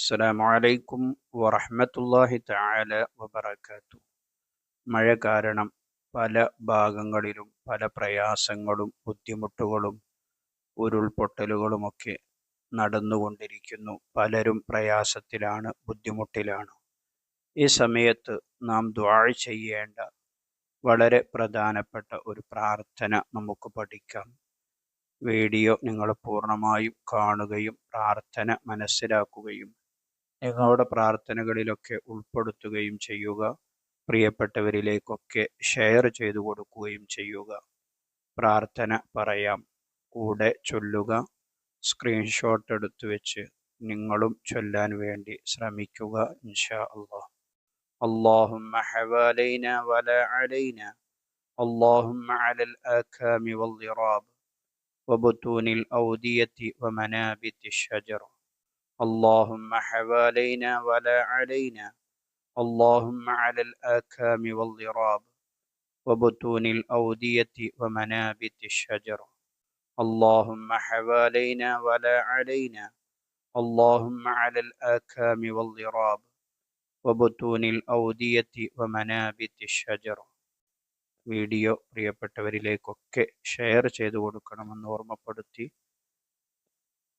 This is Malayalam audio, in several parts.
അസ്സലാമു അലൈക്കും വറഹ്മത്തുള്ളാഹി തആല വബറകാത്തു. മഴ കാരണം പല ഭാഗങ്ങളിലും പല പ്രയാസങ്ങളും ബുദ്ധിമുട്ടുകളും ഉരുൾപൊട്ടലുകളുമൊക്കെ നടന്നുകൊണ്ടിരിക്കുന്നു. പലരും പ്രയാസത്തിലാണ്, ബുദ്ധിമുട്ടിലാണ്. ഈ സമയത്ത് നാം ദുആ ചെയ്യേണ്ട വളരെ പ്രധാനപ്പെട്ട ഒരു പ്രാർത്ഥന നമുക്ക് പഠിക്കാം. വീഡിയോ നിങ്ങൾ പൂർണ്ണമായും കാണുകയും പ്രാർത്ഥന മനസ്സിലാക്കുകയും നിങ്ങളുടെ പ്രാർത്ഥനകളിലൊക്കെ ഉൾപ്പെടുത്തുകയും ചെയ്യുക. പ്രിയപ്പെട്ടവരിലേക്കൊക്കെ ഷെയർ ചെയ്തു കൊടുക്കുകയും ചെയ്യുക. പ്രാർത്ഥന പറയാം, കൂടെ ചൊല്ലുക. സ്ക്രീൻഷോട്ട് എടുത്തു വെച്ച് നിങ്ങളും ചൊല്ലാൻ വേണ്ടി ശ്രമിക്കുക. ഇൻഷാ അല്ലാഹ്. اللهم حوالينا ولا علينا، اللهم على الآكام والضراب وبطون الأودية ومنابت الشجر، اللهم حوالينا ولا علينا، اللهم على الآكام والضراب وبطون الأودية ومنابت الشجر، اللهم حوالينا ولا علينا، اللهم على الآكام والضراب وبطون الأودية ومنابت الشجر. വീഡിയോ പ്രിയപ്പെട്ടവരിലേക്കൊക്കെ ഷെയർ ചെയ്തു കൊടുക്കണമെന്ന് ഓർമ്മപ്പെടുത്തി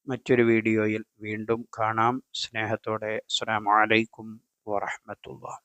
മറ്റൊരു വീഡിയോയിൽ വീണ്ടും കാണാം. സ്നേഹത്തോടെ അസ്സലാമു അലൈക്കും വറഹ്മത്തുള്ളാഹി.